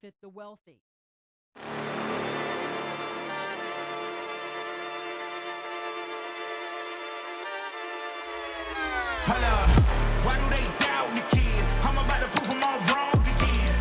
benefit the wealthy. Holla, why do they doubt the kid? I'm about to prove them all wrong again.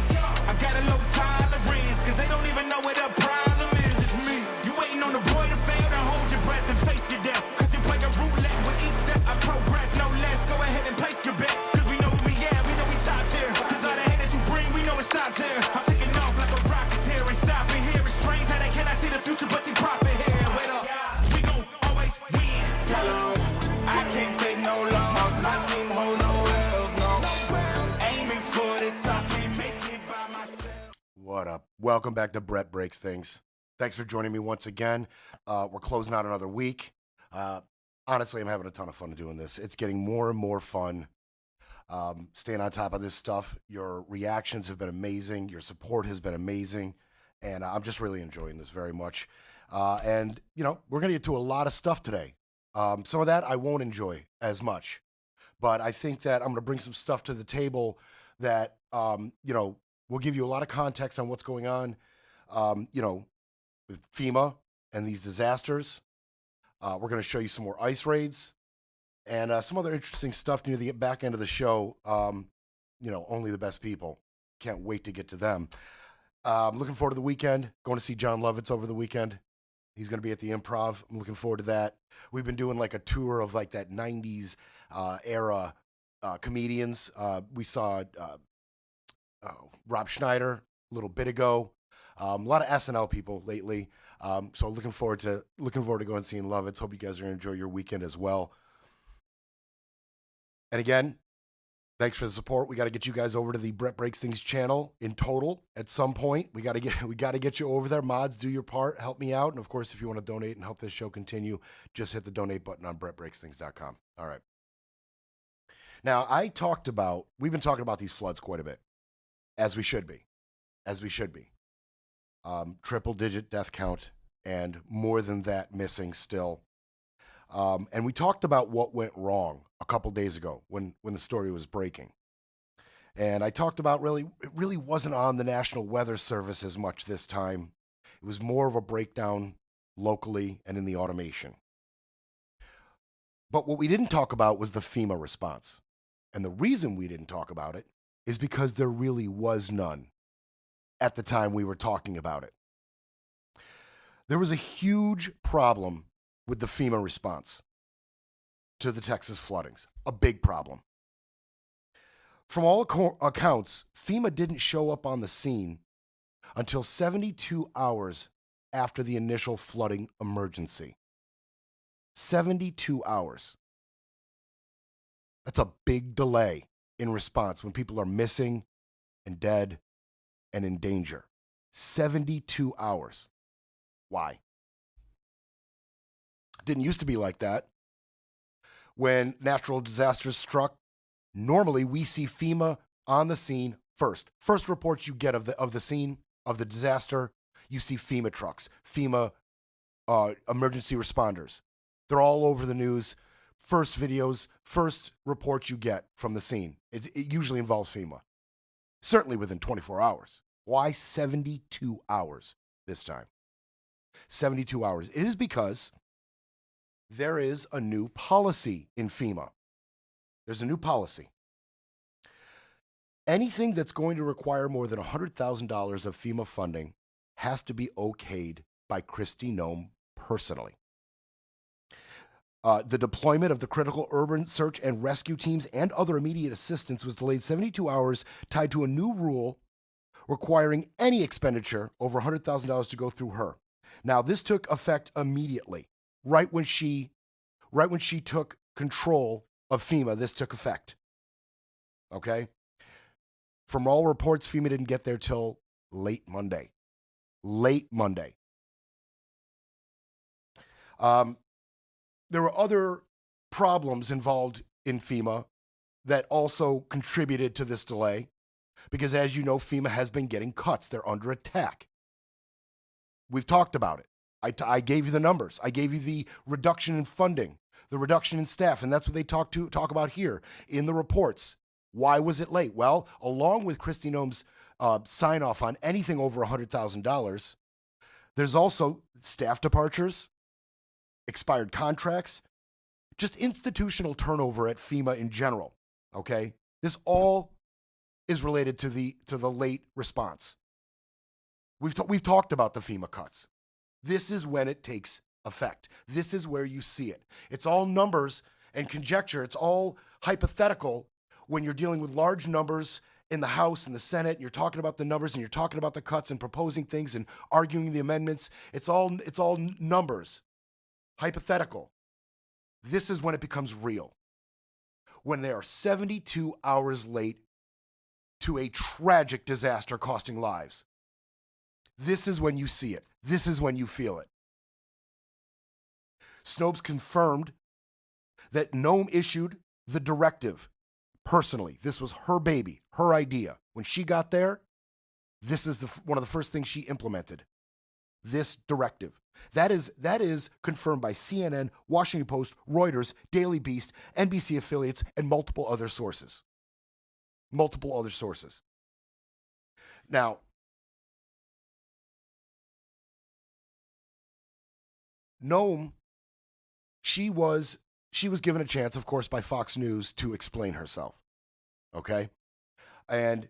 I got a low tolerance, cause they don't even know what the problem is. It's me. You waiting on the boy to fail, to hold your breath and face your death. Cause you play a roulette with each step. I progress, no less. Go ahead and place your bets. Cause we know who we at, we know we top tier. Cause all the hate that you bring, we know it stops here. I'm taking off like a rocket here and stopping here. It's strange how they cannot see the future, but see profit here. Wait up, we gon' always win. Tell 'em I can't take no loss. My team hold no L's, no. Aiming for the top, can't make it by myself. What up? Welcome back to Brett Breaks Things. Thanks for joining me once again. We're closing out another week. Honestly, I'm having a ton of fun doing this. It's getting more and more fun. Staying on top of this stuff. Your reactions have been amazing. Your support has been amazing. And I'm just really enjoying this very much. And, you know, we're going to get to a lot of stuff today. Some of that I won't enjoy as much. But I think that I'm going to bring some stuff to the table that, you know, will give you a lot of context on what's going on, you know, with FEMA and these disasters. We're going to show you some more ice raids and some other interesting stuff near the back end of the show. You know, only the best people. Can't wait to get to them. Looking forward to the weekend. Going to see John Lovitz over the weekend. He's going to be at the Improv. I'm looking forward to that. We've been doing like a tour of like that 90s era comedians. We saw Rob Schneider a little bit ago. A lot of SNL people lately. So looking forward to going and seeing Lovitz. Hope you guys are going to enjoy your weekend as well. And again, thanks for the support. We got to get you guys over to the Brett Breaks Things channel in total at some point. We got to get you over there. Mods, do your part. Help me out. And of course, if you want to donate and help this show continue, just hit the donate button on brettbreaksthings.com. All right. Now, we've been talking about these floods quite a bit, as we should be. Triple digit death count and more than that missing still. And we talked about what went wrong a couple days ago when the story was breaking. And I talked about it really wasn't on the National Weather Service as much this time. It was more of a breakdown locally and in the automation. But what we didn't talk about was the FEMA response. And the reason we didn't talk about it is because there really was none at the time we were talking about it. There was a huge problem with the FEMA response to the Texas floodings, a big problem. From all accounts, FEMA didn't show up on the scene until 72 hours after the initial flooding emergency. 72 hours. That's a big delay in response when people are missing and dead and in danger. 72 hours. Why? Didn't used to be like that. When natural disasters struck, normally we see FEMA on the scene first. First reports you get of the scene of the disaster, you see FEMA trucks, FEMA emergency responders. They're all over the news. First videos, first reports you get from the scene. It usually involves FEMA. Certainly within 24 hours. Why 72 hours this time? 72 hours. It is because there is a new policy in FEMA. There's a new policy. Anything that's going to require more than $100,000 of FEMA funding has to be okayed by Kristi Noem personally. The deployment of the critical urban search and rescue teams and other immediate assistance was delayed 72 hours, tied to a new rule requiring any expenditure over $100,000 to go through her. Now, this took effect immediately. Right when she took control of FEMA, this took effect. Okay? From all reports, FEMA didn't get there till late Monday. Late Monday. There were other problems involved in FEMA that also contributed to this delay because, as you know, FEMA has been getting cuts. They're under attack. We've talked about it. I gave you the numbers. I gave you the reduction in funding, the reduction in staff, and that's what they talk about here in the reports. Why was it late? Well, along with Kristi Noem's sign off on anything over $100,000. There's also staff departures, expired contracts, just institutional turnover at FEMA in general. Okay, this all is related to the late response. We've talked about the FEMA cuts. This is when it takes effect. This is where you see it. It's all numbers and conjecture. It's all hypothetical when you're dealing with large numbers in the House and the Senate, and you're talking about the numbers and you're talking about the cuts and proposing things and arguing the amendments. It's all numbers, hypothetical. This is when it becomes real. When they are 72 hours late to a tragic disaster costing lives. This is when you see it. This is when you feel it. Snopes confirmed that Noem issued the directive personally. This was her baby, her idea. When she got there, this is one of the first things she implemented. This directive. That is confirmed by CNN, Washington Post, Reuters, Daily Beast, NBC affiliates, and multiple other sources. Multiple other sources. Now, Noem, she was given a chance, of course, by Fox News to explain herself. Okay? And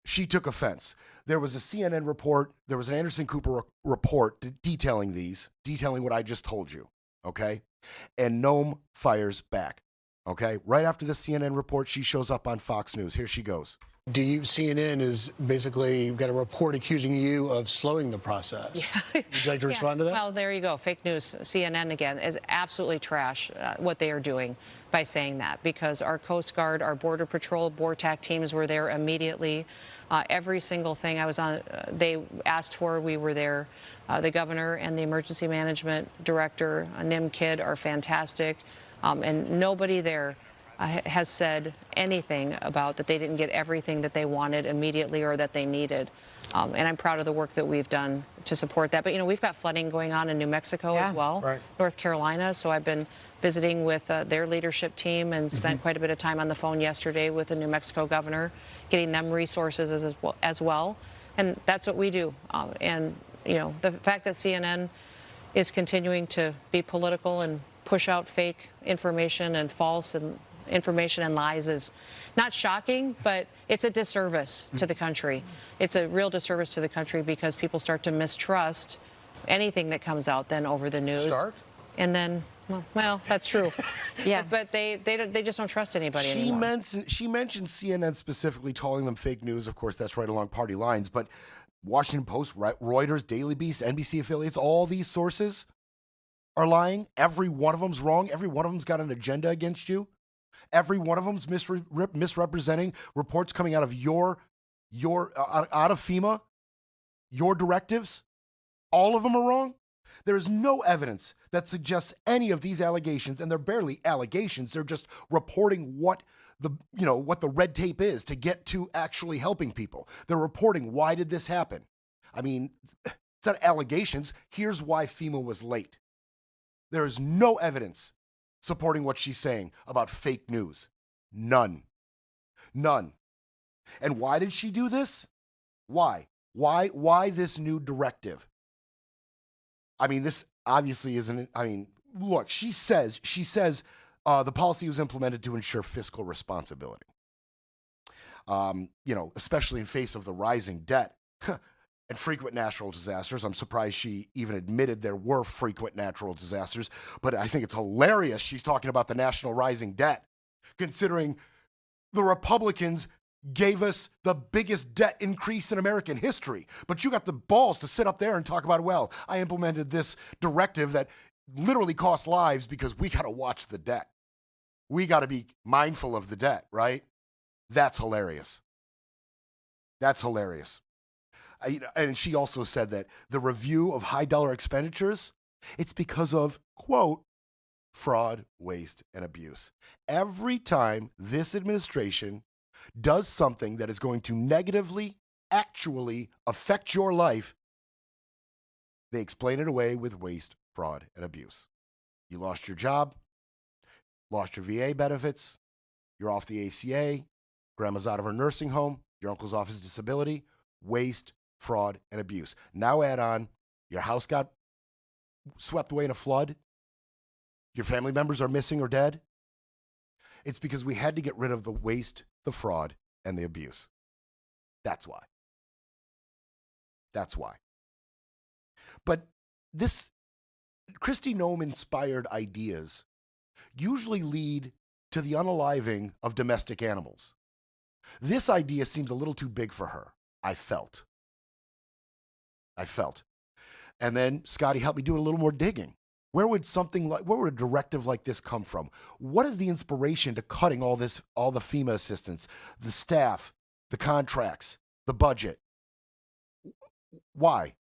she took offense. There was a CNN report, there was an Anderson Cooper report detailing what I just told you. Okay? And Noem fires back. Okay? Right after the CNN report, she shows up on Fox News. Here she goes. CNN is basically got a report accusing you of slowing the process. Yeah. Would you like to respond to that? Well, there you go. Fake news. CNN, again, is absolutely trash what they are doing by saying that, because our Coast Guard, our Border Patrol, BORTAC teams were there immediately. Every single thing I was on, they asked for, we were there. The governor and the emergency management director, Nim Kidd, are fantastic. And nobody there has said anything about that they didn't get everything that they wanted immediately or that they needed. And I'm proud of the work that we've done to support that. But, we've got flooding going on in New Mexico as well, right. North Carolina. So I've been visiting with their leadership team and spent quite a bit of time on the phone yesterday with the New Mexico governor, getting them resources as well. And that's what we do. And, the fact that CNN is continuing to be political and push out fake information and false and information and lies is not shocking, but it's a disservice to the country. It's a real disservice to the country because people start to mistrust anything that comes out then over the news. And then, well, that's true. Yeah, but they just don't trust anybody anymore. She mentioned CNN specifically calling them fake news. Of course, that's right along party lines. But Washington Post, Reuters, Daily Beast, NBC affiliates, all these sources are lying. Every one of them's wrong. Every one of them's got an agenda against you. Every one of them's misrepresenting reports coming out of out of FEMA, your directives. All of them are wrong. There is no evidence that suggests any of these allegations, and they're barely allegations. They're just reporting what the red tape is to get to actually helping people. They're reporting, why did this happen? I mean, it's not allegations. Here's why FEMA was late. There is no evidence supporting what she's saying about fake news. None. And why did she do this? Why this new directive? I mean, this obviously isn't, look, she says the policy was implemented to ensure fiscal responsibility. Especially in face of the rising debt and frequent natural disasters. I'm surprised she even admitted there were frequent natural disasters, but I think it's hilarious she's talking about the national rising debt, considering the Republicans gave us the biggest debt increase in American history. But you got the balls to sit up there and talk about, well, I implemented this directive that literally cost lives because we got to watch the debt. We got to be mindful of the debt, right? That's hilarious. And she also said that the review of high dollar expenditures, it's because of, quote, fraud, waste, and abuse. Every time this administration does something that is going to negatively, actually affect your life, they explain it away with waste, fraud, and abuse. You lost your job, lost your VA benefits, you're off the ACA, grandma's out of her nursing home, your uncle's office disability, waste, fraud, and abuse. Now add on your house got swept away in a flood, your family members are missing or dead. It's because we had to get rid of the waste, the fraud, and the abuse. That's why. That's why. But this Kristi Noem inspired ideas usually lead to the unaliving of domestic animals. This idea seems a little too big for her, I felt. And then Scotty helped me do a little more digging. Where would a directive like this come from? What is the inspiration to cutting all the FEMA assistance, the staff, the contracts, the budget? Why?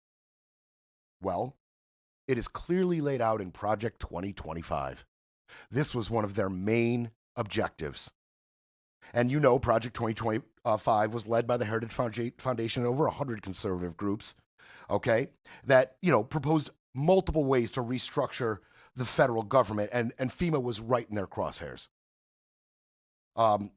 Well, it is clearly laid out in Project 2025. This was one of their main objectives. And you know, Project 2025 was led by the Heritage Foundation and over 100 conservative groups, okay, that, proposed multiple ways to restructure the federal government, and FEMA was right in their crosshairs. The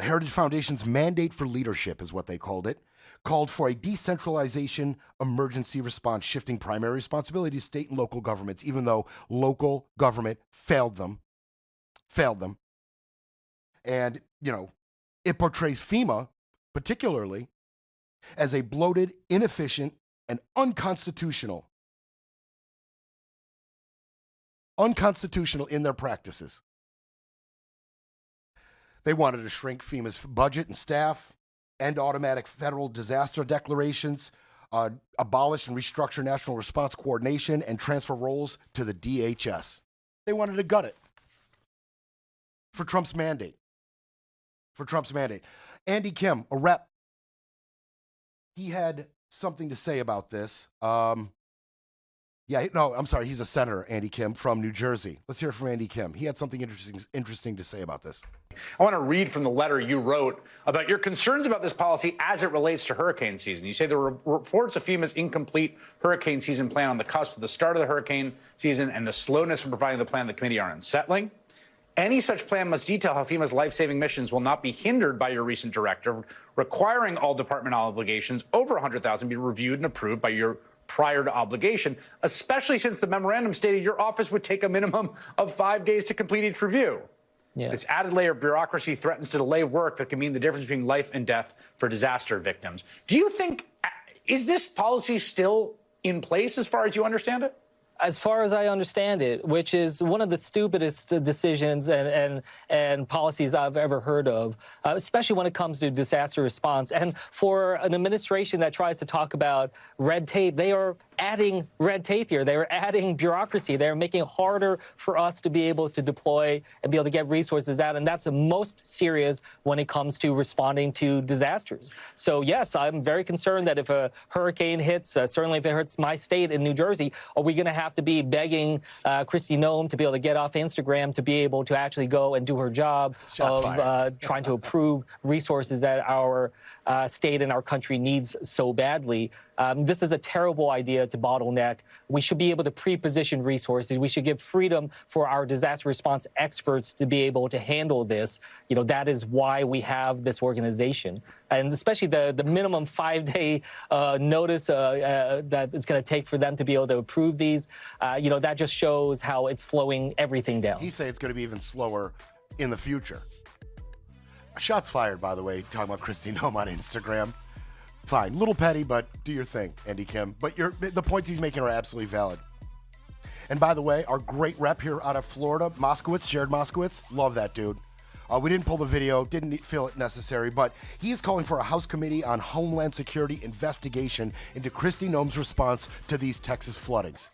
Heritage Foundation's mandate for leadership is what they called it, called for a decentralization emergency response, shifting primary responsibility to state and local governments, even though local government failed them. And, it portrays FEMA, particularly, as a bloated, inefficient, and unconstitutional in their practices. They wanted to shrink FEMA's budget and staff, end automatic federal disaster declarations, abolish and restructure national response coordination, and transfer roles to the DHS. They wanted to gut it for Trump's mandate. Andy Kim, a rep, he had something to say about this. He's a senator, Andy Kim, from New Jersey. Let's hear it from Andy Kim. He had something interesting to say about this. I want to read from the letter you wrote about your concerns about this policy as it relates to hurricane season. You say there were reports of FEMA's incomplete hurricane season plan on the cusp of the start of the hurricane season and the slowness in providing the plan the committee are unsettling. Any such plan must detail how FEMA's life-saving missions will not be hindered by your recent directive, requiring all department obligations over $100,000 be reviewed and approved by your prior to obligation, especially since the memorandum stated your office would take a minimum of 5 days to complete each review. Yeah. This added layer of bureaucracy threatens to delay work that can mean the difference between life and death for disaster victims. Do you think, is this policy still in place as far as you understand it? As far as I understand it, which is one of the stupidest decisions and policies I've ever heard of, especially when it comes to disaster response. And for an administration that tries to talk about red tape, they are adding red tape here. They are adding bureaucracy. They are making it harder for us to be able to deploy and be able to get resources out. And that's the most serious when it comes to responding to disasters. So, yes, I'm very concerned that if a hurricane hits, certainly if it hits my state in New Jersey, are we going to have to be begging Kristi Noem to be able to get off Instagram to be able to actually go and do her job of trying to approve resources that our state and our country needs so badly. This is a terrible idea to bottleneck. We should be able to pre-position resources. We should give freedom for our disaster response experts to be able to handle this. That is why we have this organization. And especially the minimum 5-day notice that it's going to take for them to be able to approve these, that just shows how it's slowing everything down. He say it's going to be even slower in the future. Shots fired, by the way, talking about Kristi Noem on Instagram. Fine, little petty, but do your thing, Andy Kim. But the points he's making are absolutely valid. And by the way, our great rep here out of Florida, Jared Moskowitz, love that dude. We didn't pull the video, didn't feel it necessary, but he is calling for a House Committee on Homeland Security investigation into Kristi Noem's response to these Texas floodings.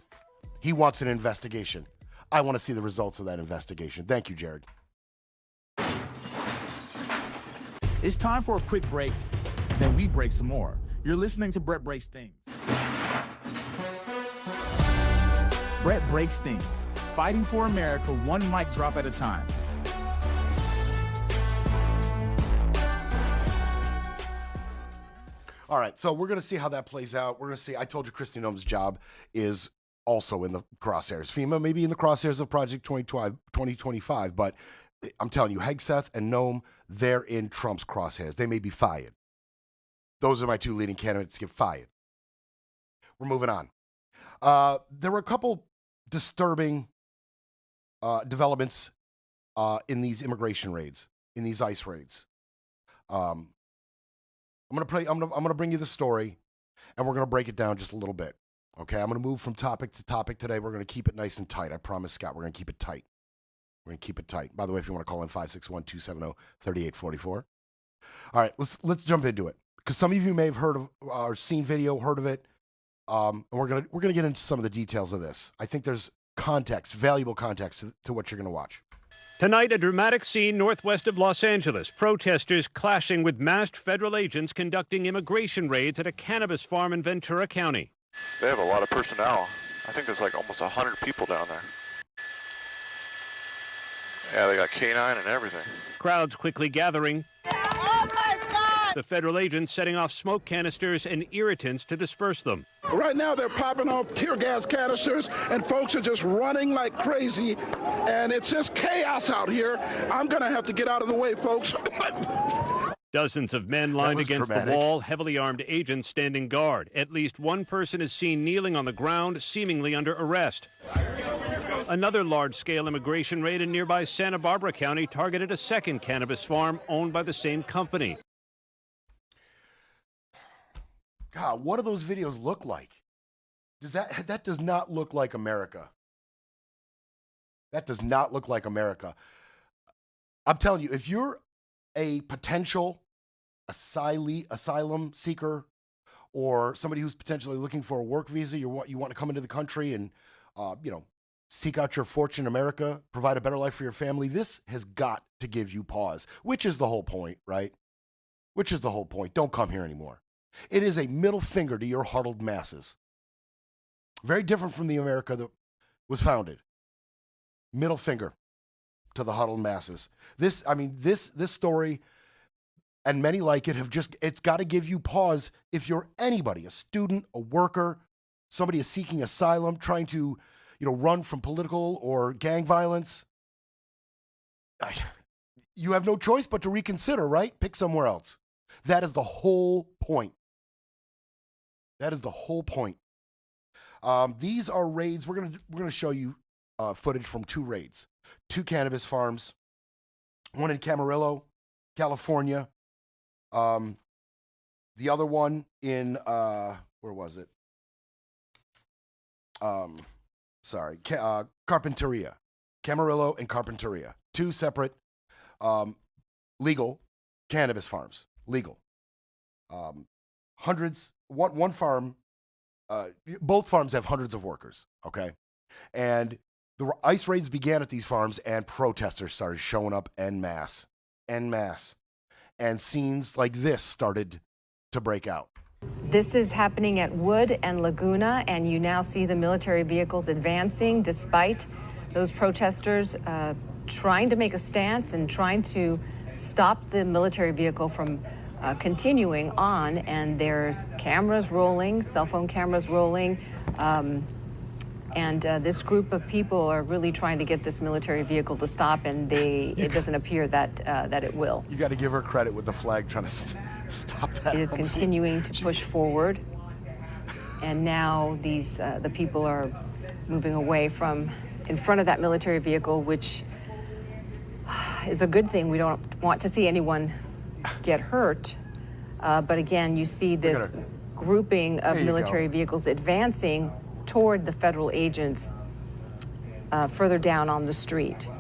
He wants an investigation. I want to see the results of that investigation. Thank you, Jared. It's time for a quick break, then we break some more. You're listening to Brett Breaks Things. Brett Breaks Things, fighting for America one mic drop at a time. All right, so we're going to see how that plays out. We're going to see. I told you Kristi Noem's job is also in the crosshairs. FEMA may be in the crosshairs of Project 2025, but I'm telling you, Hegseth and Noem, they're in Trump's crosshairs. They may be fired. Those are my two leading candidates to get fired. We're moving on. There were a couple disturbing developments in these immigration raids, in these ICE raids. I'm gonna bring you the story, and we're gonna break it down just a little bit. Okay, I'm gonna move from topic to topic today. We're gonna keep it nice and tight. I promise, Scott. We're gonna keep it tight. We're gonna keep it tight. By the way, if you want to call in 561-270-3844. All right, let's jump into it, because some of you may have heard of or seen video, heard of it. And we're gonna get into some of the details of this. I think there's context, valuable context to what you're gonna watch. Tonight, a dramatic scene northwest of Los Angeles. Protesters clashing with masked federal agents conducting immigration raids at a cannabis farm in Ventura County. They have a lot of personnel. I think there's like almost 100 people down there. Yeah, they got K9 and everything. Crowds quickly gathering. Oh my God! The federal agents setting off smoke canisters and irritants to disperse them. Right now, they're popping off tear gas canisters, and folks are just running like crazy, and it's just chaos out here. I'm going to have to get out of the way, folks. Dozens of men lined against dramatic. the wall, heavily armed agents standing guard. At least one person is seen kneeling on the ground, seemingly under arrest. Another large-scale immigration raid in nearby Santa Barbara County targeted a second cannabis farm owned by the same company. God, what do those videos look like? That does not look like America. That does not look like America. I'm telling you, if you're a potential asylum seeker, or somebody who's potentially looking for a work visa, you want to come into the country and seek out your fortune in America, provide a better life for your family, this has got to give you pause, which is the whole point, right? Which is the whole point. Don't come here anymore. It is a middle finger to your huddled masses. Very different from the America that was founded. Middle finger to the huddled masses. This story, and many like it, it's got to give you pause if you're anybody, a student, a worker, somebody is seeking asylum, trying to, run from political or gang violence. You have no choice but to reconsider, right? Pick somewhere else. That is the whole point. That is the whole point. These are raids. We're gonna show you footage from two raids, two cannabis farms, one in Camarillo, California. The other one in where was it? Carpinteria, Camarillo and Carpinteria. Two separate legal cannabis farms. Legal. Hundreds. One farm. Both farms have hundreds of workers. Okay, and the ICE raids began at these farms, and protesters started showing up en masse, and scenes like this started to break out. This is happening at Wood and Laguna, and you now see the military vehicles advancing despite those protesters trying to make a stance and trying to stop the military vehicle from continuing on. And there's cameras rolling, cell phone cameras rolling, and this group of people are really trying to get this military vehicle to stop, and it doesn't appear that it will. You got to give her credit with the flag trying to stop that. It is continuing to push forward, and now the people are moving away from in front of that military vehicle, which is a good thing. We don't want to see anyone get hurt, but again, you see this grouping of military vehicles advancing toward the federal agents further down on the street.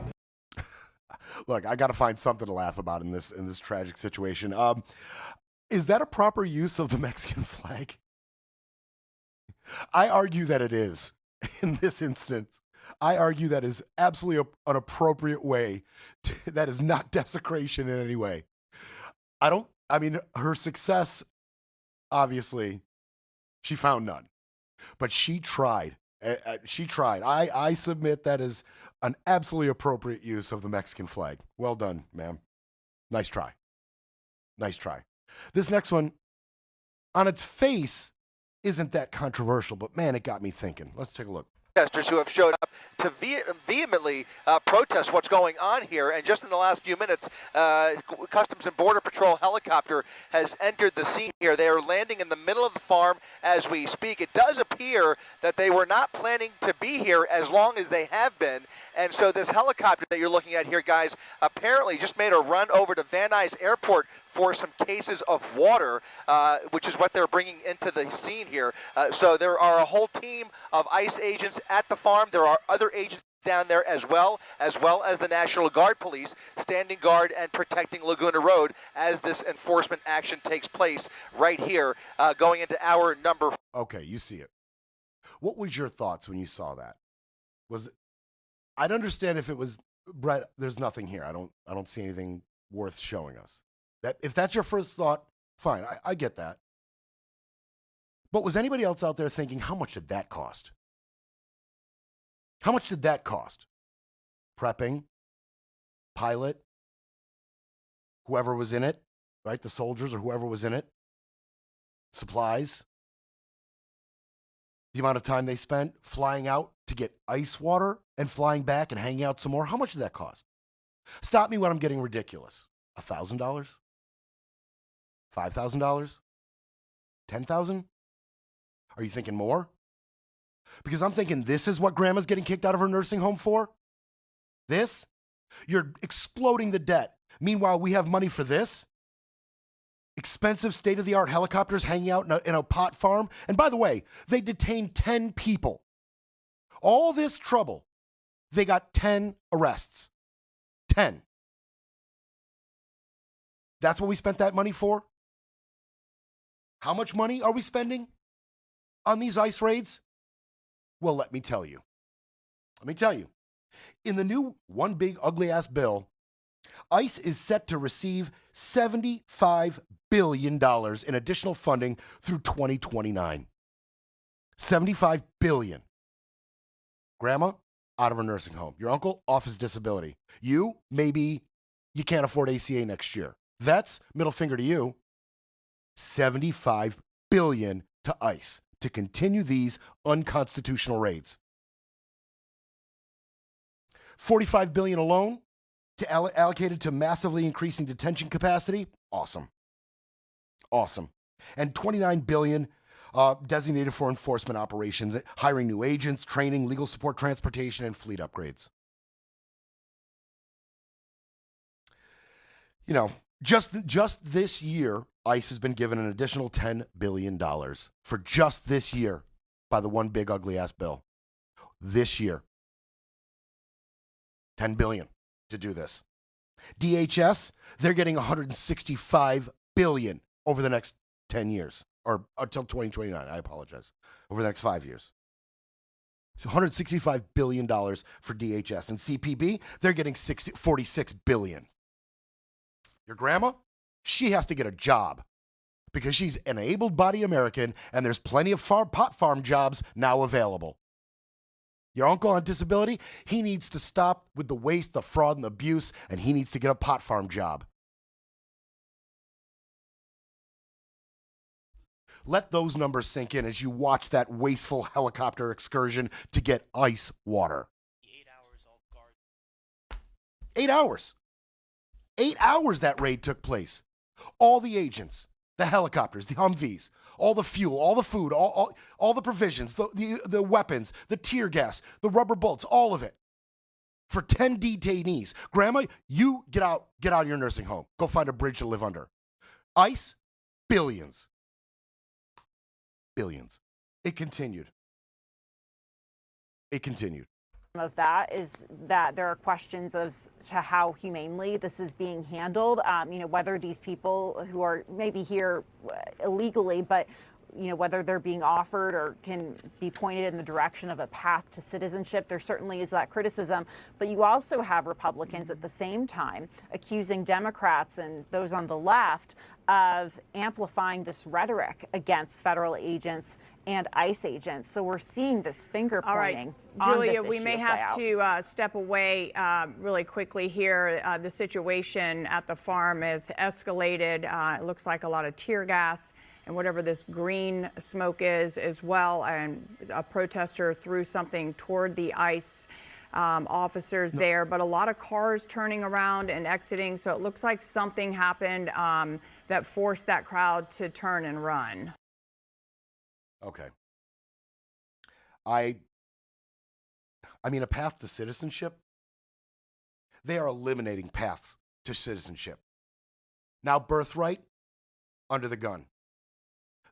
Look, I got to find something to laugh about in this tragic situation. Is that a proper use of the Mexican flag? I argue that it is in this instance. I argue that is absolutely an appropriate way. That is not desecration in any way. Her success, obviously, she found none. But she tried. She tried. I submit that is an absolutely appropriate use of the Mexican flag. Well done, ma'am. Nice try. Nice try. This next one, on its face, isn't that controversial, but man, it got me thinking. Let's take a look. Protesters who have showed up to vehemently protest what's going on here. And just in the last few minutes, Customs and Border Patrol helicopter has entered the scene here. They are landing in the middle of the farm as we speak. It does appear that they were not planning to be here as long as they have been. And so this helicopter that you're looking at here, guys, apparently just made a run over to Van Nuys Airport for some cases of water, which is what they're bringing into the scene here. So there are a whole team of ICE agents at the farm. There are other agents down there as well as the National Guard police standing guard and protecting Laguna Road as this enforcement action takes place right here, going into hour number. Okay, you see it. What was your thoughts when you saw that? I'd understand if it was, Brett, there's nothing here. I don't see anything worth showing us. That if that's your first thought, fine, I get that. But was anybody else out there thinking, how much did that cost? How much did that cost? Prepping, pilot, whoever was in it, right? The soldiers or whoever was in it, supplies, the amount of time they spent flying out to get ice water and flying back and hanging out some more. How much did that cost? Stop me when I'm getting ridiculous. $1,000? $5,000? $10,000? Are you thinking more? Because I'm thinking this is what grandma's getting kicked out of her nursing home for? This? You're exploding the debt. Meanwhile, we have money for this? Expensive state-of-the-art helicopters hanging out in a pot farm? And by the way, they detained 10 people. All this trouble, they got 10 arrests. 10. That's what we spent that money for? How much money are we spending on these ICE raids? Well, let me tell you. In the new one big ugly ass bill, ICE is set to receive $75 billion in additional funding through 2029. $75 billion. Grandma, out of her nursing home. Your uncle, off his disability. You, maybe you can't afford ACA next year. Vets, middle finger to you. $75 billion to ICE to continue these unconstitutional raids. $45 billion alone to allocated to massively increasing detention capacity. Awesome. And $29 billion designated for enforcement operations, hiring new agents, training, legal support, transportation, and fleet upgrades. You know, just this year, ICE has been given an additional $10 billion for just this year by the one big ugly ass bill. This year. $10 billion to do this. DHS, they're getting $165 billion over the next 10 years, or until 2029, I apologize, over the next 5 years. So $165 billion for DHS. And CPB, they're getting $46 billion. Your grandma, she has to get a job because she's an able-bodied American and there's plenty of pot farm jobs now available. Your uncle on disability, he needs to stop with the waste, the fraud, and the abuse, and he needs to get a pot farm job. Let those numbers sink in as you watch that wasteful helicopter excursion to get ice water. 8 hours all guard. 8 hours. 8 hours that raid took place. All the agents, the helicopters, the Humvees, all the fuel, all the food, all the provisions, the weapons, the tear gas, the rubber bullets, all of it. For 10 detainees. Grandma, you get out of your nursing home. Go find a bridge to live under. ICE, billions. Billions. It continued. Of that is that there are questions as to how humanely this is being handled. Whether these people who are maybe here illegally, but whether they're being offered or can be pointed in the direction of a path to citizenship. There certainly is that criticism. But you also have Republicans at the same time accusing Democrats and those on the left of amplifying this rhetoric against federal agents and ICE agents. So we're seeing this finger pointing. All right, Julia, we may have to step away really quickly here. The situation at the farm has escalated. It looks like a lot of tear gas and whatever this green smoke is as well. And a protester threw something toward the ICE officers there, but a lot of cars turning around and exiting. So it looks like something happened that forced that crowd to turn and run. Okay. I mean, a path to citizenship, they are eliminating paths to citizenship. Now, birthright, under the gun.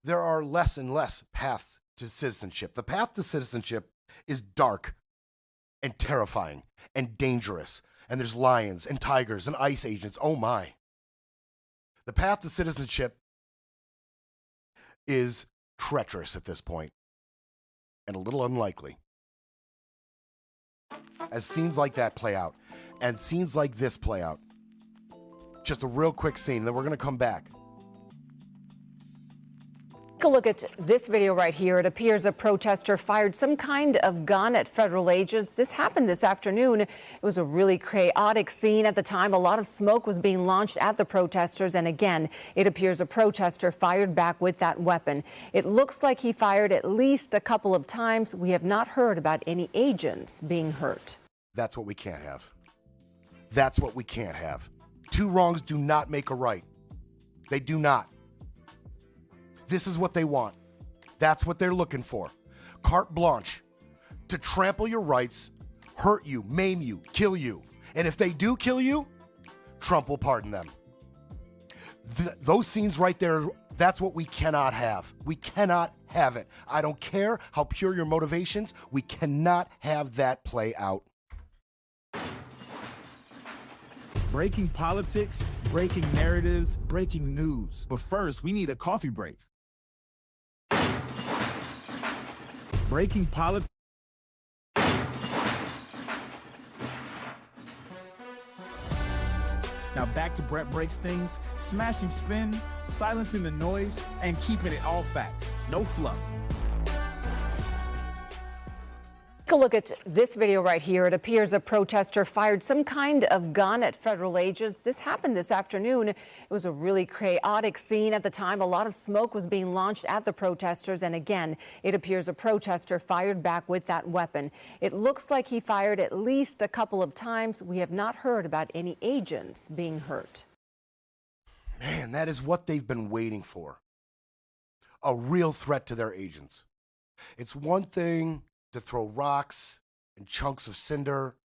There are less and less paths to citizenship. The path to citizenship is dark and terrifying and dangerous. And there's lions and tigers and ICE agents. Oh my. The path to citizenship is treacherous at this point and a little unlikely. As scenes like that play out and scenes like this play out, just a real quick scene, then we're going to come back. Take a look at this video right here. It appears a protester fired some kind of gun at federal agents. This happened this afternoon. It was a really chaotic scene at the time. A lot of smoke was being launched at the protesters. And again, it appears a protester fired back with that weapon. It looks like he fired at least a couple of times. We have not heard about any agents being hurt. That's what we can't have. That's what we can't have. Two wrongs do not make a right. They do not. This is what they want. That's what they're looking for. Carte blanche to trample your rights, hurt you, maim you, kill you. And if they do kill you, Trump will pardon them. Those scenes right there, that's what we cannot have. We cannot have it. I don't care how pure your motivations, we cannot have that play out. Breaking politics, breaking narratives, breaking news. But first, we need a coffee break. Breaking politics. Now back to Brett Breaks Things, smashing spin, silencing the noise, and keeping it all facts, no fluff. Take a look at this video right here. It appears a protester fired some kind of gun at federal agents. This happened this afternoon. It was a really chaotic scene at the time. A lot of smoke was being launched at the protesters. And again, it appears a protester fired back with that weapon. It looks like he fired at least a couple of times. We have not heard about any agents being hurt. Man, that is what they've been waiting for. A real threat to their agents. It's one thing to throw rocks and chunks of cinder.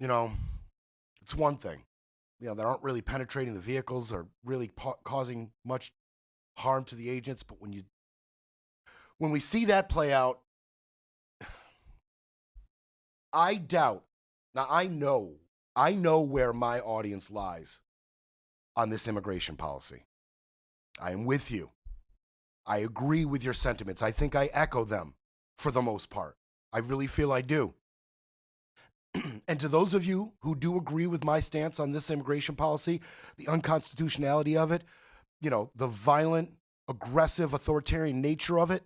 You know, it's one thing. You know, that aren't really penetrating the vehicles or really causing much harm to the agents. But when we see that play out, I doubt. Now, I know where my audience lies on this immigration policy. I am with you. I agree with your sentiments. I think I echo them. For the most part, I really feel I do. And to those of you who do agree with my stance on this immigration policy, the unconstitutionality of it, you know, the violent, aggressive, authoritarian nature of it,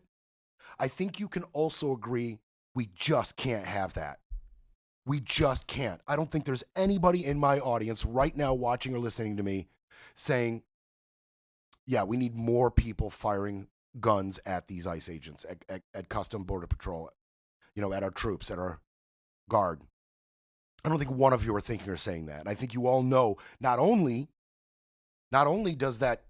I think you can also agree we just can't have that. We just can't. I don't think there's anybody in my audience right now watching or listening to me saying, yeah, we need more people firing guns at these ICE agents, at Custom Border Patrol, you know, at our troops, at our Guard. I don't think one of you are thinking or saying that. And I think you all know not only does that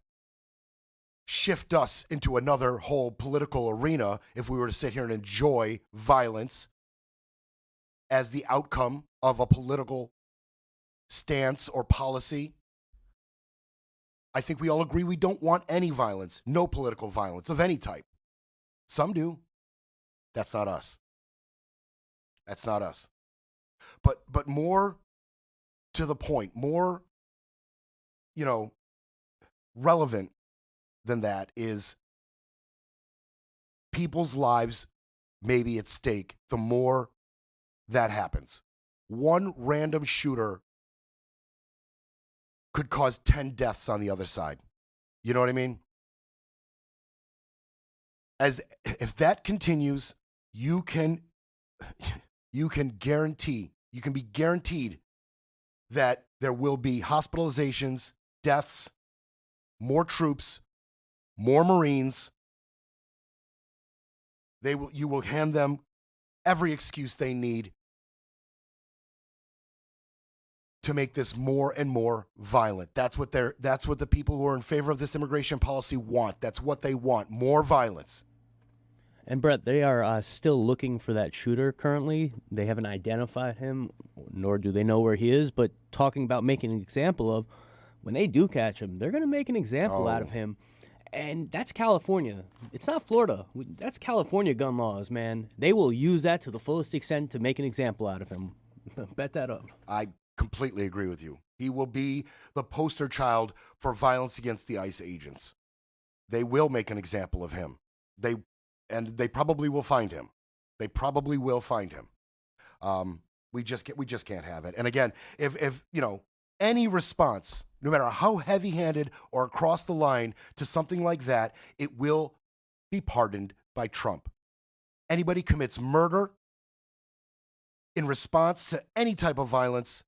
shift us into another whole political arena if we were to sit here and enjoy violence as the outcome of a political stance or policy. I think we all agree we don't want any violence, no political violence of any type. Some do. That's not us. That's not us. But more to the point, more, you know, relevant than that is people's lives may be at stake the more that happens. One random shooter could cause 10 deaths on the other side. You know what I mean? If that continues, you can be guaranteed that there will be hospitalizations, deaths, more troops, more Marines. You will hand them every excuse they need to make this more and more violent. That's what the people who are in favor of this immigration policy want. That's what they want, more violence. And Brett, they are still looking for that shooter currently. They haven't identified him, nor do they know where he is, but talking about making an example of, when they do catch him, they're going to make an example out of him. And that's California. It's not Florida. That's California gun laws, man. They will use that to the fullest extent to make an example out of him. Bet that up. I completely agree with you. He will be the poster child for violence against the ICE agents. They will make an example of him. They probably will find him. They probably will find him. We just can't have it. And again, if any response, no matter how heavy-handed or across the line to something like that, it will be pardoned by Trump. Anybody commits murder in response to any type of violence,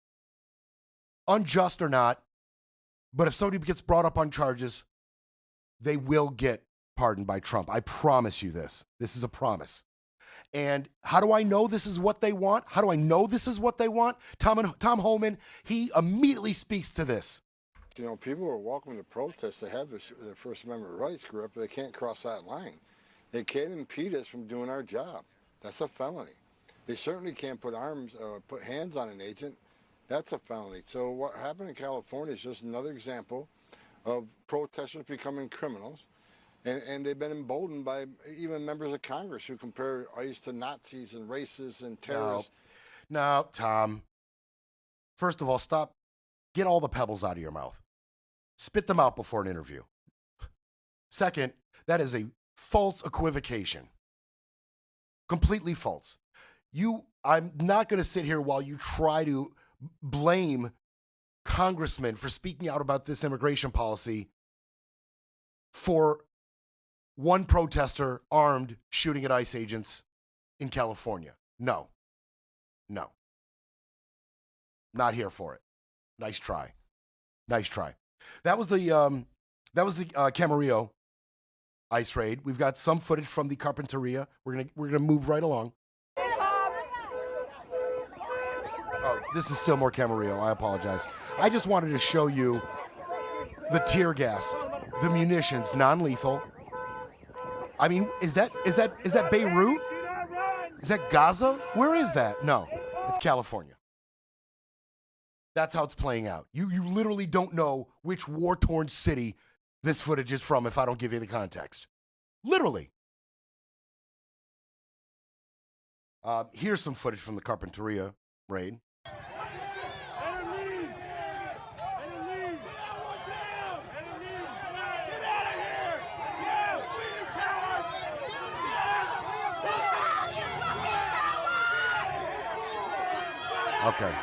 unjust or not, but if somebody gets brought up on charges, they will get pardoned by Trump. I promise you this. This is a promise. And how do I know this is what they want? How do I know this is what they want? Tom Holman, he immediately speaks to this. People are welcome to protest. They have their First Amendment rights, but they can't cross that line. They can't impede us from doing our job. That's a felony. They certainly can't put hands on an agent. That's a felony. So what happened in California is just another example of protesters becoming criminals. And they've been emboldened by even members of Congress who compare ICE to Nazis and racists and terrorists. No, Tom. First of all, stop. Get all the pebbles out of your mouth. Spit them out before an interview. Second, that is a false equivocation. Completely false. I'm not going to sit here while you try to blame congressmen for speaking out about this immigration policy for one protester armed shooting at ICE agents in California. No. Not here for it. Nice try. That was the Camarillo ICE raid. We've got some footage from the Carpinteria. We're gonna move right along. Oh, this is still more Camarillo. I apologize. I just wanted to show you the tear gas, the munitions, non-lethal. I mean, is that Beirut? Is that Gaza? Where is that? No, it's California. That's how it's playing out. You literally don't know which war-torn city this footage is from if I don't give you the context. Literally. Here's some footage from the Carpinteria raid. Okay.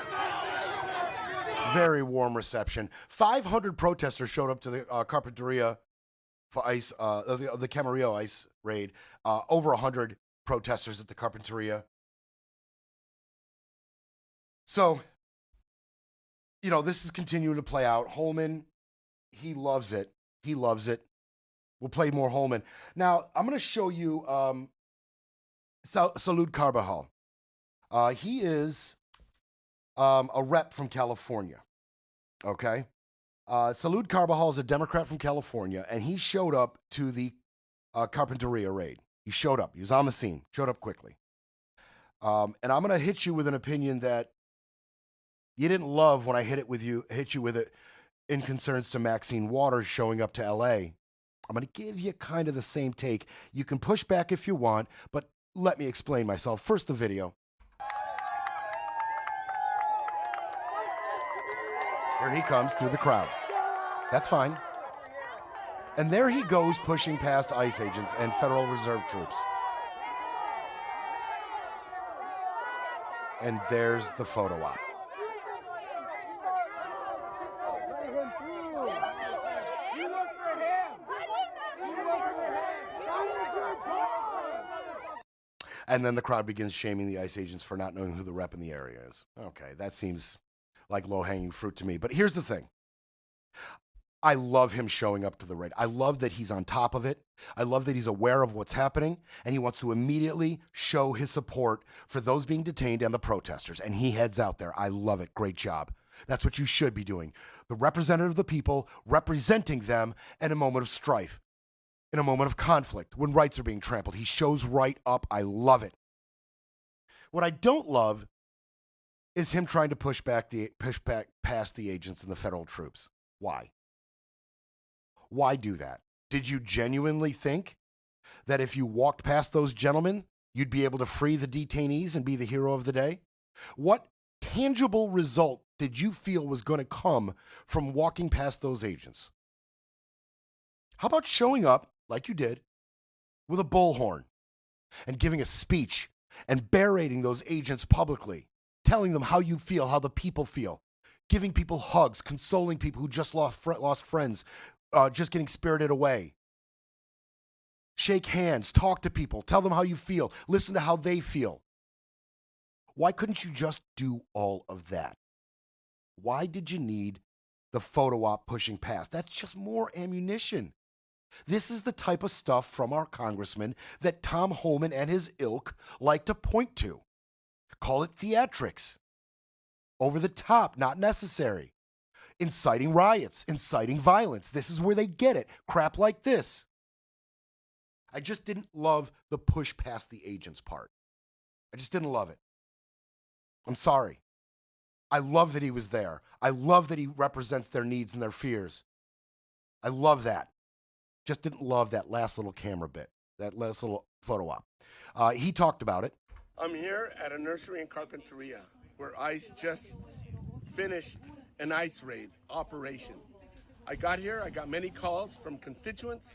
Very warm reception. 500 protesters showed up to the Carpinteria for ICE, the Camarillo ICE raid. Over 100 protesters at the Carpinteria. So, this is continuing to play out. Holman, he loves it. We'll play more Holman. Now, I'm going to show you Salud Carbajal. He is a rep from California, okay? Salud Carbajal is a Democrat from California, and he showed up to the Carpinteria raid. He showed up. He was on the scene. Showed up quickly. And I'm going to hit you with an opinion that you didn't love when I hit you with it in concerns to Maxine Waters showing up to L.A. I'm going to give you kind of the same take. You can push back if you want, but let me explain myself. First, the video. Here he comes through the crowd. That's fine. And there he goes pushing past ICE agents and Federal Reserve troops. And there's the photo op. And then the crowd begins shaming the ICE agents for not knowing who the rep in the area is. Okay, that seems like low-hanging fruit to me. But here's the thing. I love him showing up to the raid. I love that he's on top of it. I love that he's aware of what's happening, and he wants to immediately show his support for those being detained and the protesters, and he heads out there. I love it. Great job. That's what you should be doing. The representative of the people, representing them in a moment of strife, in a moment of conflict, when rights are being trampled. He shows right up. I love it. What I don't love is him trying to push back past the agents and the federal troops. Why? Why do that? Did you genuinely think that if you walked past those gentlemen, you'd be able to free the detainees and be the hero of the day? What tangible result did you feel was going to come from walking past those agents? How about showing up, like you did, with a bullhorn and giving a speech and berating those agents publicly, telling them how you feel, how the people feel, giving people hugs, consoling people who just lost friends, just getting spirited away. Shake hands, talk to people, tell them how you feel, listen to how they feel. Why couldn't you just do all of that? Why did you need the photo op pushing past? That's just more ammunition. This is the type of stuff from our congressman that Tom Homan and his ilk like to point to. Call it theatrics. Over the top, not necessary. Inciting riots, inciting violence. This is where they get it. Crap like this. I just didn't love the push past the agents part. I just didn't love it. I'm sorry. I love that he was there. I love that he represents their needs and their fears. I love that. Just didn't love that last little camera bit, that last little photo op. He talked about it. I'm here at a nursery in Carpinteria where ICE just finished an ICE raid operation. I got here, I got many calls from constituents,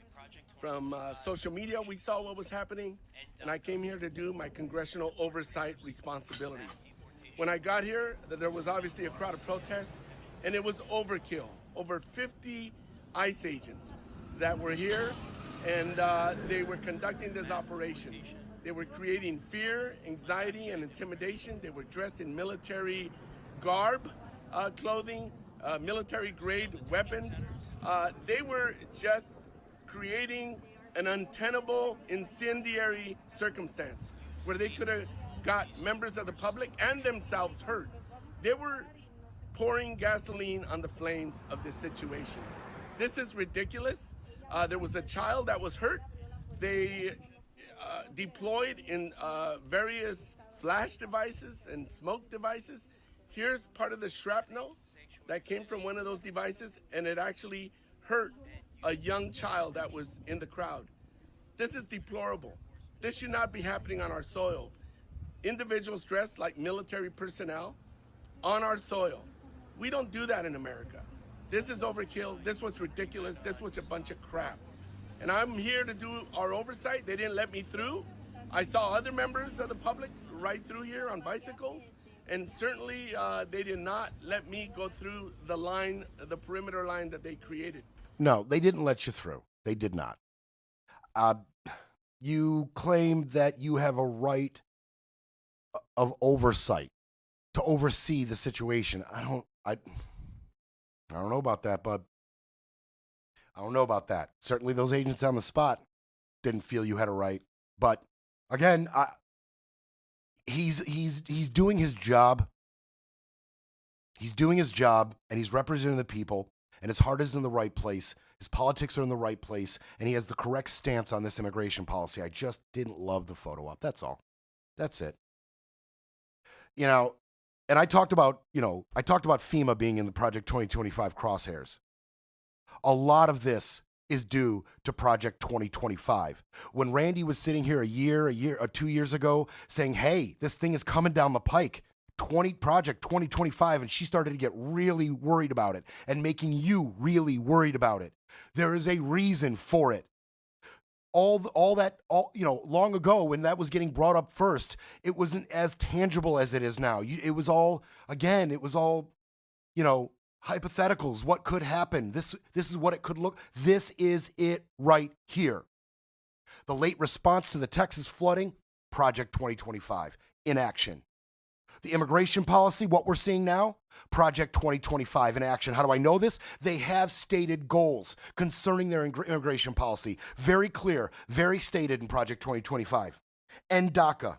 from social media. We saw what was happening, and I came here to do my congressional oversight responsibilities. When I got here, there was obviously a crowd of protest, and it was overkill. Over 50 ICE agents that were here, and they were conducting this operation. They were creating fear, anxiety, and intimidation. They were dressed in military garb, clothing, military-grade weapons. They were just creating an untenable, incendiary circumstance where they could have got members of the public and themselves hurt. They were pouring gasoline on the flames of this situation. This is ridiculous. There was a child that was hurt. They deployed in various flash devices and smoke devices. Here's part of the shrapnel that came from one of those devices, and it actually hurt a young child that was in the crowd. This is deplorable. This should not be happening on our soil. Individuals dressed like military personnel on our soil. We don't do that in America. This is overkill. This was ridiculous. This was a bunch of crap. And I'm here to do our oversight. They didn't let me through. I saw other members of the public right through here on bicycles, and certainly they did not let me go through the line, the perimeter line that they created. No, they didn't let you through. They did not. You claim that you have a right of oversight to oversee the situation. I don't know about that, bud. I don't know about that. Certainly those agents on the spot didn't feel you had a right. But again, he's doing his job. He's doing his job, and he's representing the people, and his heart is in the right place. His politics are in the right place, and he has the correct stance on this immigration policy. I just didn't love the photo op. That's all. That's it. You know, and I talked about FEMA being in the Project 2025 crosshairs. A lot of this is due to Project 2025. When Randy was sitting here a year or 2 years ago saying, hey, this thing is coming down the pike, Project 2025, and she started to get really worried about it and making you really worried about it. There is a reason for it. Long ago when that was getting brought up first, it wasn't as tangible as it is now. It was all hypotheticals. What could happen? This is what it could look. This is it right here. The late response to the Texas flooding, Project 2025, in action. The immigration policy, what we're seeing now, Project 2025 in action. How do I know this? They have stated goals concerning their immigration policy. Very clear, very stated in Project 2025. End DACA.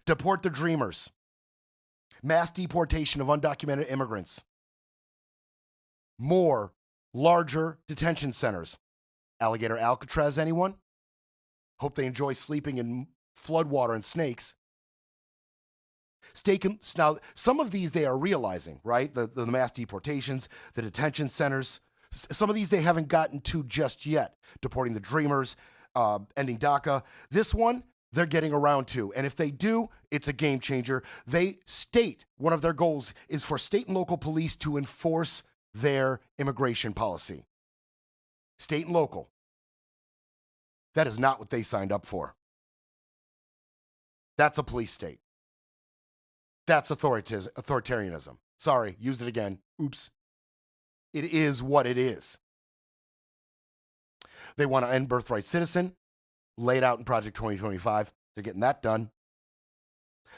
Deport the dreamers. Mass deportation of undocumented immigrants. More larger detention centers. Alligator Alcatraz, anyone? Hope they enjoy sleeping in floodwater and snakes. Now, some of these they are realizing, right? The mass deportations, the detention centers. Some of these they haven't gotten to just yet. Deporting the Dreamers, ending DACA. This one, they're getting around to. And if they do, it's a game changer. They state one of their goals is for state and local police to enforce their immigration policy. State and local. That is not what they signed up for. That's a police state. That's authoritarianism. Sorry, used it again. Oops. It is what it is. They want to end birthright citizen, laid out in Project 2025. They're getting that done.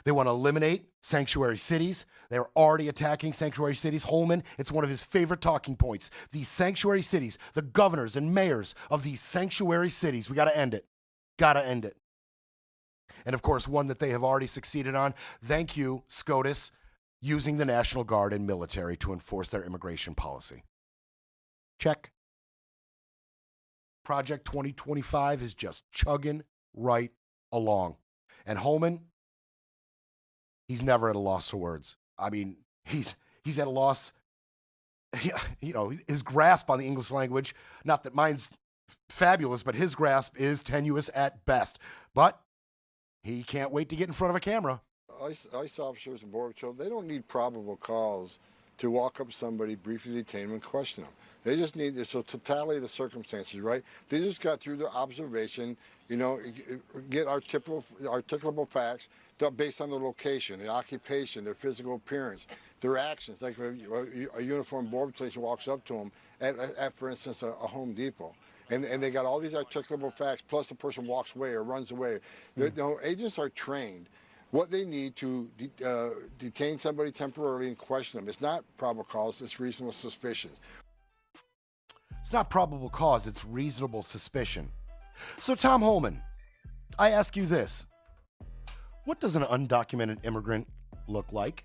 They want to eliminate sanctuary cities. They're already attacking sanctuary cities. Holman, it's one of his favorite talking points. These sanctuary cities, the governors and mayors of these sanctuary cities, we got to end it. Got to end it. And of course, one that they have already succeeded on. Thank you, SCOTUS, using the National Guard and military to enforce their immigration policy. Check. Project 2025 is just chugging right along. And Holman, he's never at a loss for words. I mean, he's at a loss, his grasp on the English language, not that mine's fabulous, but his grasp is tenuous at best. But he can't wait to get in front of a camera. ICE officers and Border Patrol, they don't need probable cause to walk up to somebody, briefly detain them, and question them. They just need the totality of the circumstances, right? They just got through the observation, get articulable facts based on their location, their occupation, their physical appearance, their actions. Like a uniformed Border Patrol agent walks up to them at for instance, a Home Depot. And they got all these articulable facts, plus the person walks away or runs away. Agents are trained. What they need to detain somebody temporarily and question them. It's not probable cause, it's reasonable suspicion. It's not probable cause, it's reasonable suspicion. So, Tom Holman, I ask you this. What does an undocumented immigrant look like?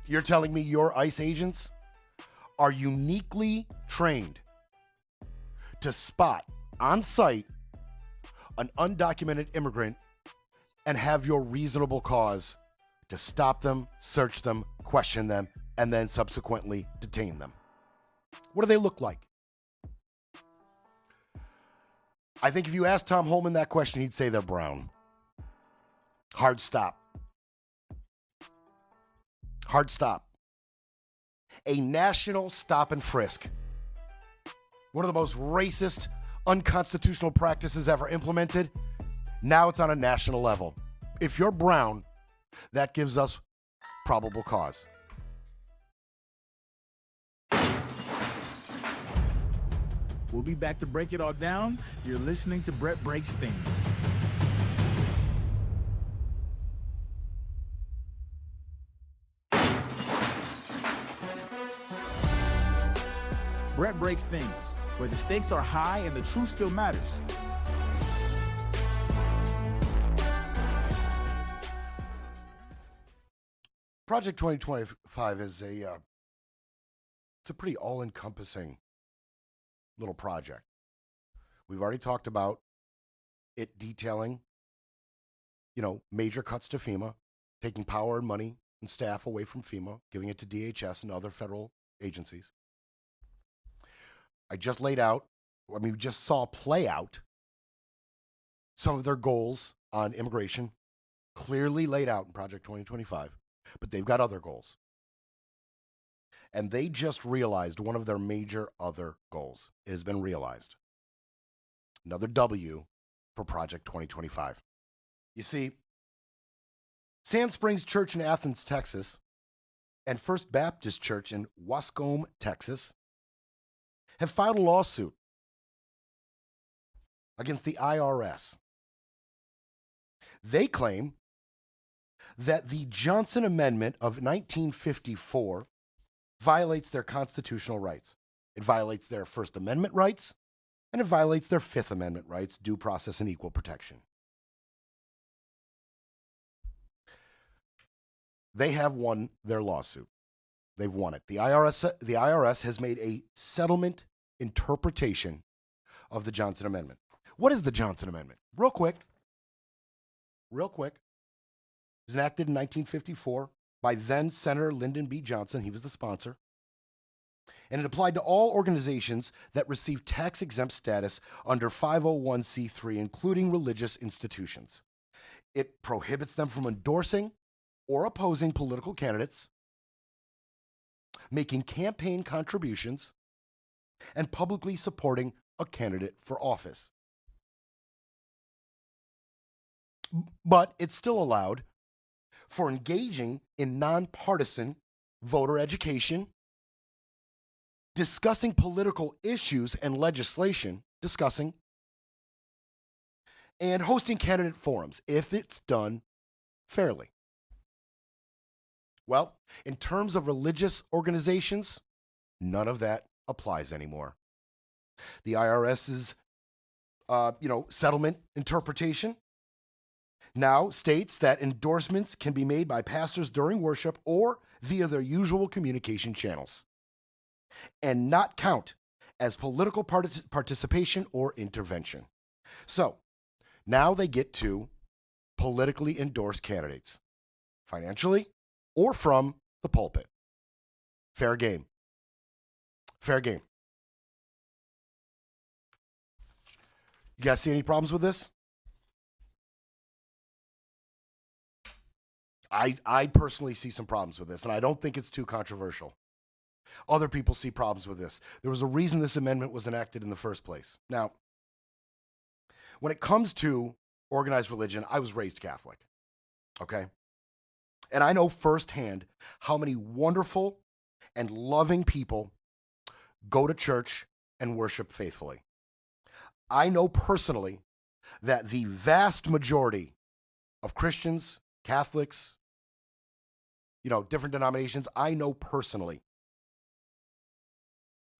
You're telling me your ICE agents are uniquely trained to spot on site an undocumented immigrant and have your reasonable cause to stop them, search them, question them, and then subsequently detain them. What do they look like? I think if you ask Tom Holman that question, he'd say they're brown. Hard stop. Hard stop. A national stop and frisk. One of the most racist, unconstitutional practices ever implemented. Now it's on a national level. If you're brown, that gives us probable cause. We'll be back to break it all down. You're listening to Brett Breaks Things. Brett Breaks Things, where the stakes are high and the truth still matters. Project 2025 is it's a pretty all-encompassing little project. We've already talked about it detailing, major cuts to FEMA, taking power and money and staff away from FEMA, giving it to DHS and other federal agencies. I just laid out, we just saw play out some of their goals on immigration, clearly laid out in Project 2025, but they've got other goals. And they just realized one of their major other goals has been realized. Another W for Project 2025. You see, Sand Springs Church in Athens, Texas, and First Baptist Church in Wascombe, Texas, have filed a lawsuit against the IRS. They claim that the Johnson Amendment of 1954 violates their constitutional rights. It violates their First Amendment rights, and it violates their Fifth Amendment rights, due process and equal protection. They have won their lawsuit. They've won it. The IRS has made a settlement interpretation of the Johnson Amendment. What is the Johnson Amendment? Real quick. It was enacted in 1954 by then Senator Lyndon B. Johnson. He was the sponsor. And it applied to all organizations that receive tax-exempt status under 501c3, including religious institutions. It prohibits them from endorsing or opposing political candidates, making campaign contributions, and publicly supporting a candidate for office. But it's still allowed for engaging in nonpartisan voter education, discussing political issues and legislation, and hosting candidate forums if it's done fairly. Well, in terms of religious organizations, none of that applies anymore. The IRS's, settlement interpretation now states that endorsements can be made by pastors during worship or via their usual communication channels and not count as political participation or intervention. So now they get to politically endorse candidates, financially or from the pulpit. Fair game. Fair game. You guys see any problems with this? I personally see some problems with this, and I don't think it's too controversial. Other people see problems with this. There was a reason this amendment was enacted in the first place. Now, when it comes to organized religion, I was raised Catholic, okay? And I know firsthand how many wonderful and loving people go to church and worship faithfully. I know personally that the vast majority of Christians, Catholics, different denominations, I know personally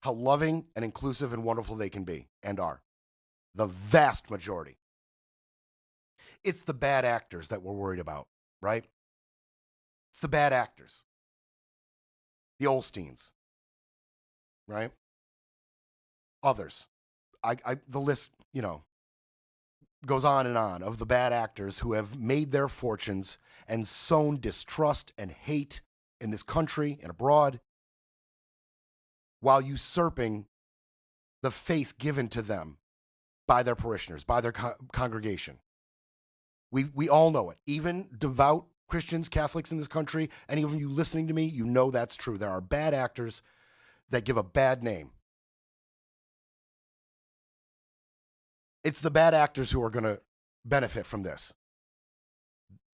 how loving and inclusive and wonderful they can be and are. The vast majority. It's the bad actors that we're worried about, right? It's the bad actors. The Olsteins, right? Others. The list, goes on of the bad actors who have made their fortunes and sown distrust and hate in this country and abroad while usurping the faith given to them by their parishioners, by their congregation. We all know it. Even devout Christians, Catholics in this country, and even you listening to me, you know that's true. There are bad actors that give a bad name. It's the bad actors who are going to benefit from this.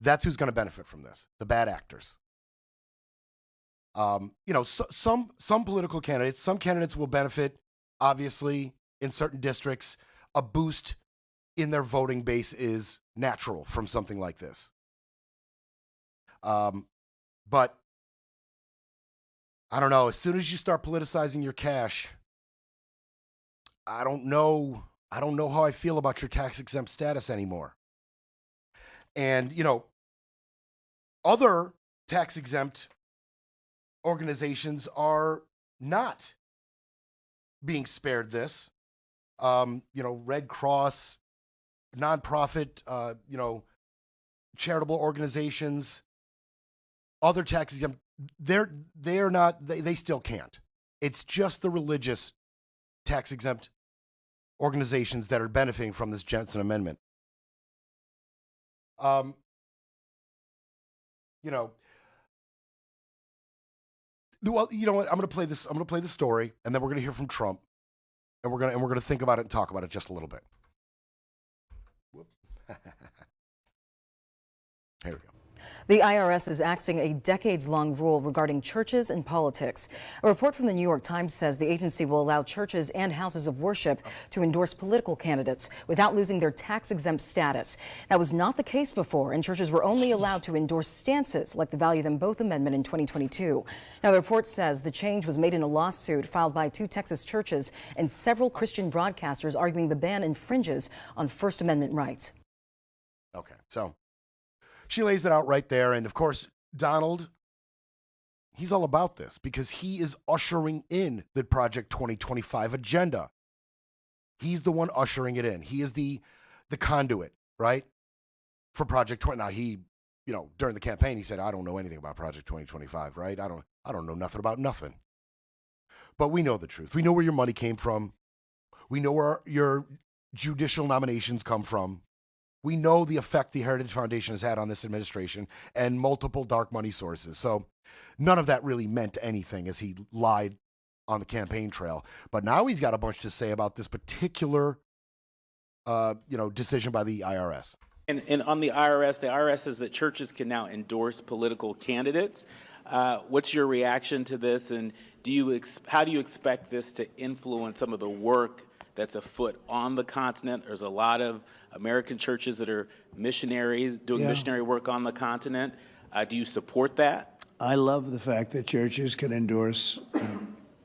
That's who's going to benefit from this, the bad actors. Some political candidates, some candidates will benefit, obviously, in certain districts. A boost in their voting base is natural from something like this. But I don't know, as soon as you start politicizing your cash, I don't know how I feel about your tax-exempt status anymore. And, other tax-exempt organizations are not being spared this. Red Cross, nonprofit, charitable organizations, other tax-exempt, they're not, they still can't. It's just the religious tax-exempt organizations that are benefiting from this Johnson Amendment. Well, you know what? I'm going to play this. I'm going to play the story, and then we're going to hear from Trump, and we're going to think about it and talk about it just a little bit. Here we go. The IRS is axing a decades-long rule regarding churches and politics. A report from the New York Times says the agency will allow churches and houses of worship to endorse political candidates without losing their tax-exempt status. That was not the case before, and churches were only allowed to endorse stances like the Value Them Both Amendment in 2022. Now, the report says the change was made in a lawsuit filed by 2 Texas churches and several Christian broadcasters arguing the ban infringes on First Amendment rights. Okay, so she lays it out right there. And of course, Donald He's all about this because he is ushering in the Project 2025 agenda. He's the one ushering it in. He is the conduit, right, for Project 20. Now, he, during the campaign, he said, I don't know anything about Project 2025, right? I don't know nothing about nothing. But we know the truth. We know where your money came from. We know where your judicial nominations come from. We know the effect the Heritage Foundation has had on this administration and multiple dark money sources. So none of that really meant anything as he lied on the campaign trail. But now he's got a bunch to say about this particular, decision by the IRS. And on the IRS says that churches can now endorse political candidates. What's your reaction to this, and how do you expect this to influence some of the work that's afoot on the continent? There's a lot of American churches that are missionaries doing missionary work on the continent. Do you support that? I love the fact that churches can endorse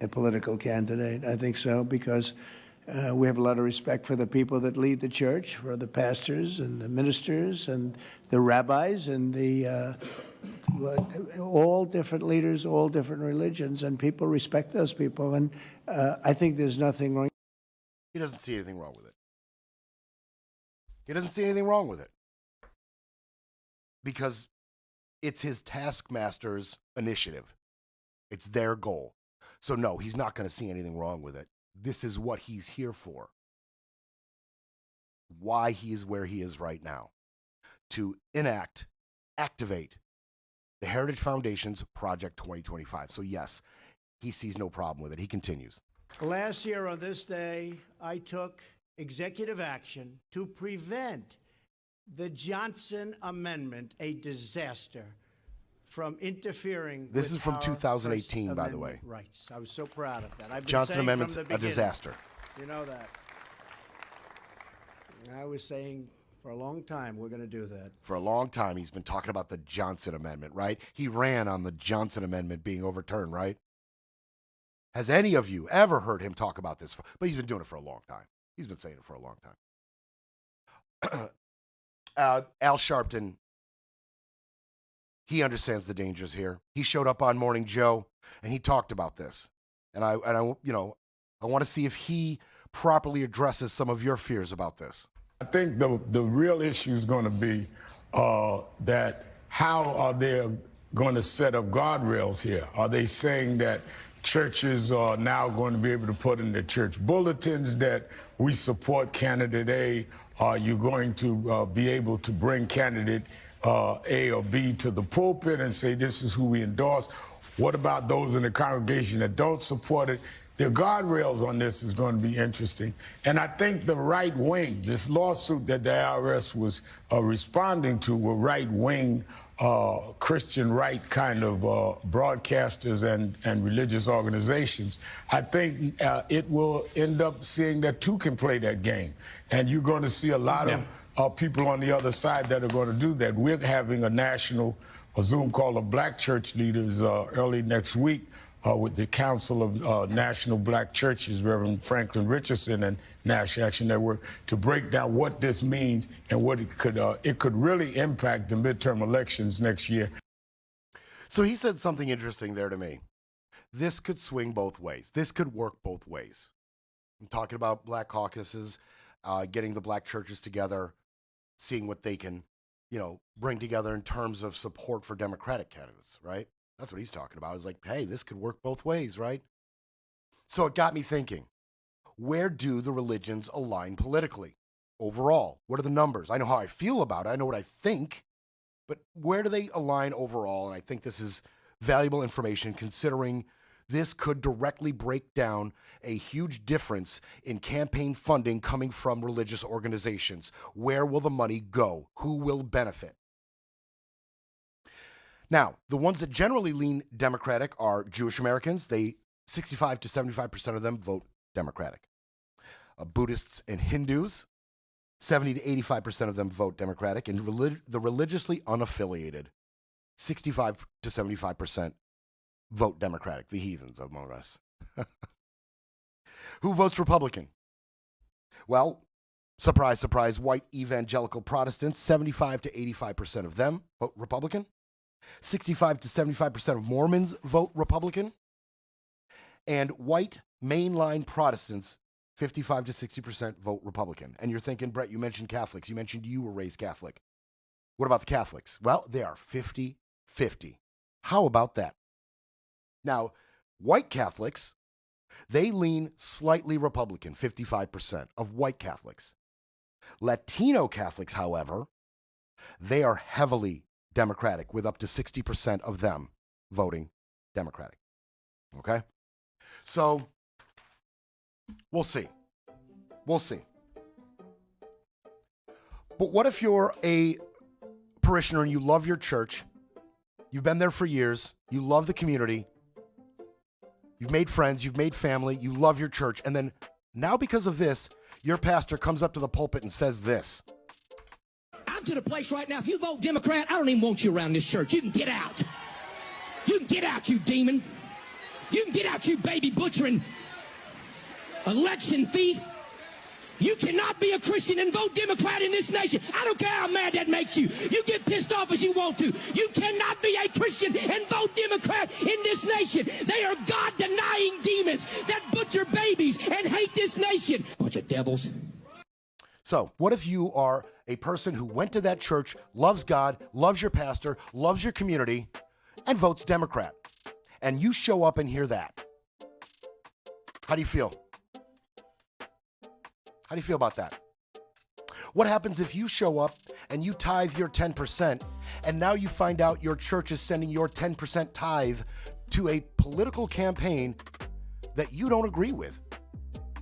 a political candidate. I think so, because we have a lot of respect for the people that lead the church, for the pastors and the ministers and the rabbis and the all different leaders, all different religions, and people respect those people. And I think there's nothing wrong. He doesn't see anything wrong with it. He doesn't see anything wrong with it because it's his taskmaster's initiative. It's their goal. So no, he's not going to see anything wrong with it. This is what he's here for. Why he is where he is right now. To activate the Heritage Foundation's Project 2025. So yes, he sees no problem with it. He continues. Last year on this day, I took executive action to prevent the Johnson Amendment, a disaster, from interfering This with is from our 2018, First by the way. Amendment rights. I was so proud of that. I've been Johnson saying Amendment's from the a beginning, disaster. You know that. I was saying for a long time we're going to do that. For a long time, he's been talking about the Johnson Amendment, right? He ran on the Johnson Amendment being overturned, right? Has any of you ever heard him talk about this? But he's been doing it for a long time. He's been saying it for a long time. Al Sharpton, he understands the dangers here. He showed up on Morning Joe, and he talked about this. And I want to see if he properly addresses some of your fears about this. I think the real issue is going to be that how are they going to set up guardrails here? Are they saying that churches are now going to be able to put in their church bulletins that we support candidate A? Are you going to be able to bring candidate A or B to the pulpit and say this is who we endorse? What about those in the congregation that don't support it? The guardrails on this is going to be interesting. And I think the right wing, this lawsuit that the IRS was responding to were right wing, Christian right kind of broadcasters and religious organizations. I think it will end up seeing that two can play that game. And you're going to see a lot of people on the other side that are going to do that. We're having a Zoom call of black church leaders early next week. With the Council of National Black Churches, Reverend Franklin Richardson and National Action Network, to break down what this means and what it could really impact the midterm elections next year. So he said something interesting there to me. This could swing both ways. This could work both ways. I'm talking about black caucuses, getting the black churches together, seeing what they can, bring together in terms of support for Democratic candidates, right? That's what he's talking about. It's like, hey, this could work both ways, right? So it got me thinking, where do the religions align politically? Overall, what are the numbers? I know how I feel about it. I know what I think, but where do they align overall? And I think this is valuable information considering this could directly break down a huge difference in campaign funding coming from religious organizations. Where will the money go? Who will benefit? Now, the ones that generally lean Democratic are Jewish Americans. 65 to 75% of them vote Democratic. Buddhists and Hindus, 70 to 85% of them vote Democratic. And the religiously unaffiliated, 65 to 75% vote Democratic, the heathens among us. Who votes Republican? Well, surprise, surprise, white evangelical Protestants, 75 to 85% of them vote Republican. 65 to 75% of Mormons vote Republican. And white mainline Protestants, 55 to 60% vote Republican. And you're thinking, Brett, you mentioned Catholics. You mentioned you were raised Catholic. What about the Catholics? Well, they are 50-50. How about that? Now, white Catholics, they lean slightly Republican, 55% of white Catholics. Latino Catholics, however, they are heavily Democratic, with up to 60% of them voting Democratic. Okay? So, we'll see. We'll see. But what if you're a parishioner and you love your church, you've been there for years, you love the community, you've made friends, you've made family, you love your church, and then now because of this, your pastor comes up to the pulpit and says this. I'm to the place right now, if you vote Democrat, I don't even want you around this church. You can get out. You can get out, you demon. You can get out, you baby butchering election thief. You cannot be a Christian and vote Democrat in this nation. I don't care how mad that makes you. You get pissed off as you want to. You cannot be a Christian and vote Democrat in this nation. They are God-denying demons that butcher babies and hate this nation. Bunch of devils. So, what if you are a person who went to that church, loves God, loves your pastor, loves your community, and votes Democrat? And you show up and hear that. How do you feel? How do you feel about that? What happens if you show up and you tithe your 10%, and now you find out your church is sending your 10% tithe to a political campaign that you don't agree with,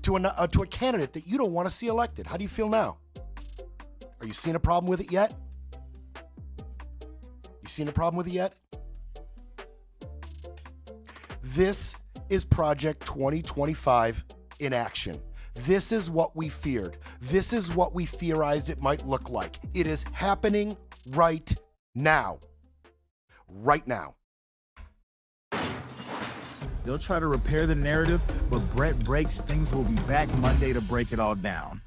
to a candidate that you don't want to see elected? How do you feel now? Are you seeing a problem with it yet? You seen a problem with it yet? This is Project 2025 in action. This is what we feared. This is what we theorized it might look like. It is happening right now. Right now. They'll try to repair the narrative, but Brett Breaks Things will be back Monday to break it all down.